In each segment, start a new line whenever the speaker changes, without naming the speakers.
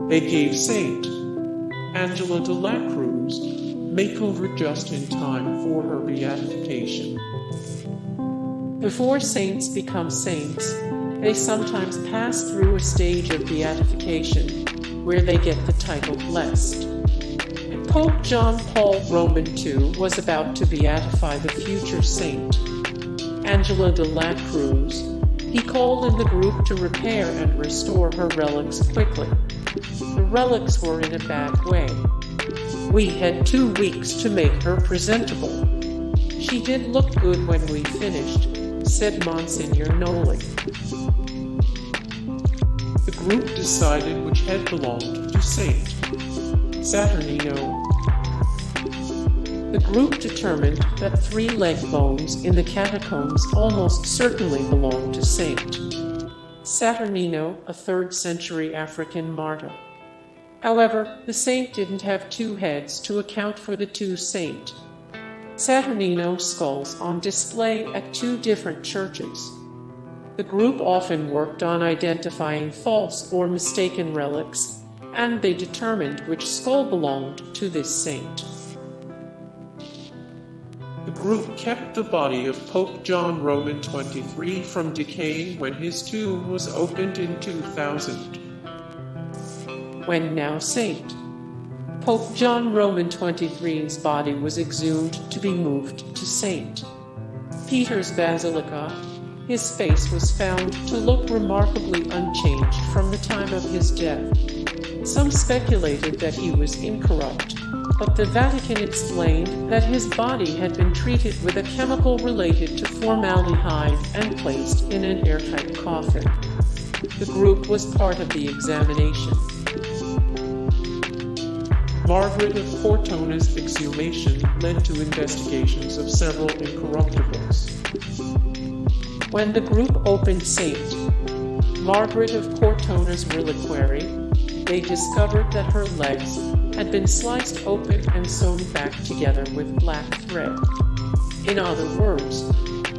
They gave Saint Angela de la Cruz makeover just in time for her beatification.
Before saints become saints, they sometimes pass through a stage of beatification, where they get the title blessed. Pope John Paul Roman II was about to beatify the future saint, Angela de la Cruz. He called in the group to repair and restore her relics quickly. The relics were in a bad way. We had 2 weeks to make her presentable. She did look good when we finished, said Monsignor Nolli.
The group decided which head belonged to Saint Saturnino.
The group determined that 3 leg bones in the catacombs almost certainly belonged to Saint Saturnino, a 3rd century African martyr. However, the saint didn't have 2 heads to account for the 2 Saint Saturnino skulls on display at 2 different churches. The group often worked on identifying false or mistaken relics, and they determined which skull belonged to this saint.
The group kept the body of Pope John Roman XXIII from decaying when his tomb was opened in 2000.
When now Saint Pope John Roman XXIII's body was exhumed to be moved to St. Peter's Basilica, his face was found to look remarkably unchanged from the time of his death. Some speculated that he was incorrupt, but the Vatican explained that his body had been treated with a chemical related to formaldehyde and placed in an airtight coffin. The group was part of the examination.
Margaret of Cortona's exhumation led to investigations of several incorruptibles.
When the group opened St. Margaret of Cortona's reliquary, they discovered that her legs had been sliced open and sewn back together with black thread. In other words,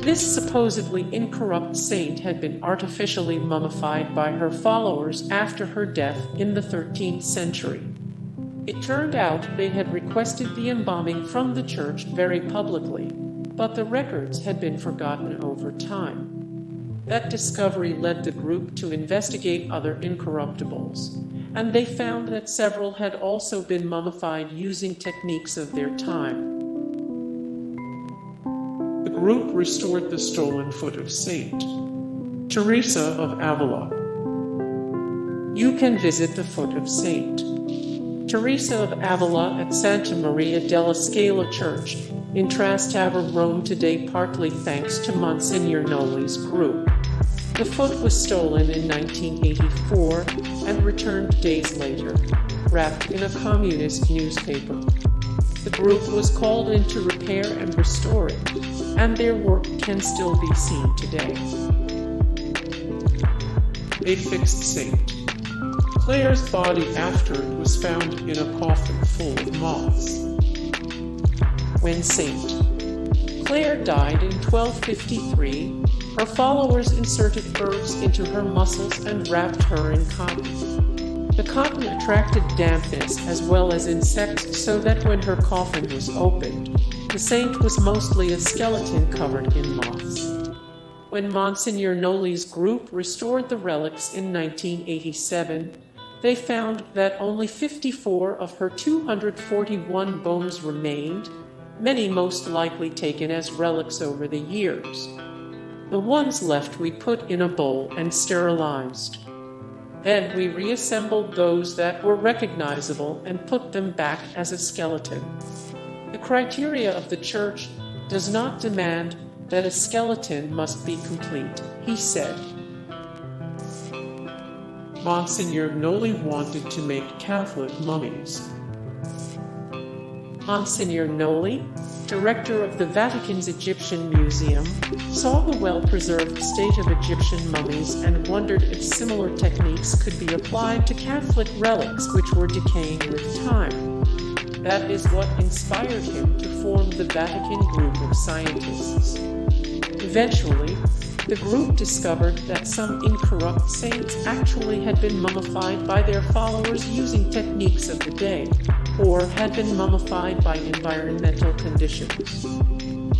this supposedly incorrupt saint had been artificially mummified by her followers after her death in the 13th century. It turned out they had requested the embalming from the church very publicly, but the records had been forgotten over time. That discovery led the group to investigate other incorruptibles, and they found that several had also been mummified using techniques of their time.
The group restored the stolen foot of Saint Teresa of Avila.
You can visit the foot of Saint Teresa of Avila at Santa Maria della Scala Church in Trastevere, Rome today, partly thanks to Monsignor Nolli's group. The foot was stolen in 1984 and returned days later, wrapped in a communist newspaper. The group was called in to repair and restore it, and their work can still be seen today.
A fixed saint. Claire's body after it was found in a coffin full of moths.
When Saint Claire died in 1253, her followers inserted herbs into her muscles and wrapped her in cotton. The cotton attracted dampness as well as insects, so that when her coffin was opened, the saint was mostly a skeleton covered in moths. When Monsignor Nolli's group restored the relics in 1987, they found that only 54 of her 241 bones remained, many most likely taken as relics over the years. The ones left we put in a bowl and sterilized. Then we reassembled those that were recognizable and put them back as a skeleton. The criteria of the Church does not demand that a skeleton must be complete, he said.
Monsignor Nolli wanted to make Catholic mummies.
Monsignor Nolli, director of the Vatican's Egyptian Museum, saw the well-preserved state of Egyptian mummies and wondered if similar techniques could be applied to Catholic relics which were decaying with time. That is what inspired him to form the Vatican group of scientists. Eventually, The group discovered that some incorrupt saints actually had been mummified by their followers using techniques of the day, or had been mummified by environmental conditions.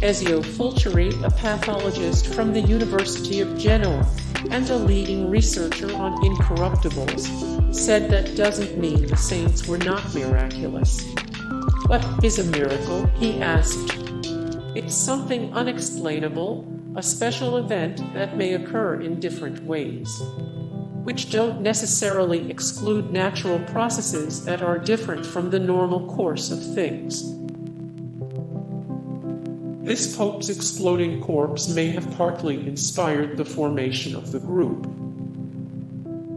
Ezio Fulceri, a pathologist from the University of Genoa and a leading researcher on incorruptibles, said that doesn't mean the saints were not miraculous. What is a miracle? He asked. It's something unexplainable, a special event that may occur in different ways, which don't necessarily exclude natural processes that are different from the normal course of things.
This Pope's exploding corpse may have partly inspired the formation of the group.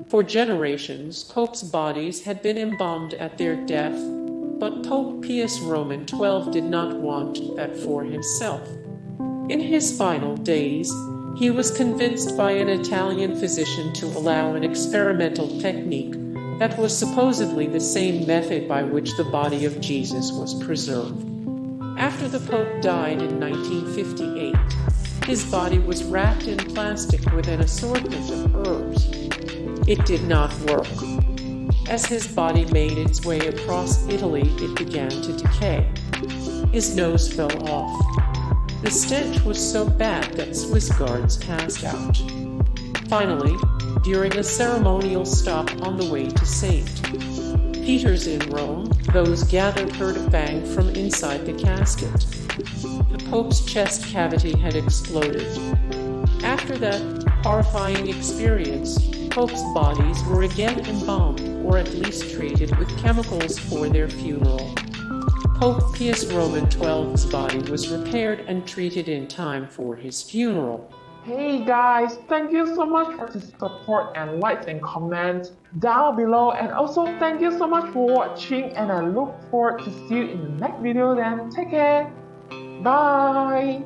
For generations, Popes' bodies had been embalmed at their death, but Pope Pius Roman XII did not want that for himself. In his final days, he was convinced by an Italian physician to allow an experimental technique that was supposedly the same method by which the body of Jesus was preserved. After the Pope died in 1958, his body was wrapped in plastic with an assortment of herbs. It did not work. As his body made its way across Italy, it began to decay. His nose fell off. The stench was so bad that Swiss guards passed out. Finally, during a ceremonial stop on the way to St. Peter's in Rome, those gathered heard a bang from inside the casket. The Pope's chest cavity had exploded. After that horrifying experience, Popes' bodies were again embalmed, or at least treated with chemicals for their funeral. Pope Pius Roman XII's body was repaired and treated in time for his funeral.
Hey guys, thank you so much for the support and likes and comments down below, and also thank you so much for watching, and I look forward to see you in the next video. Then take care, bye.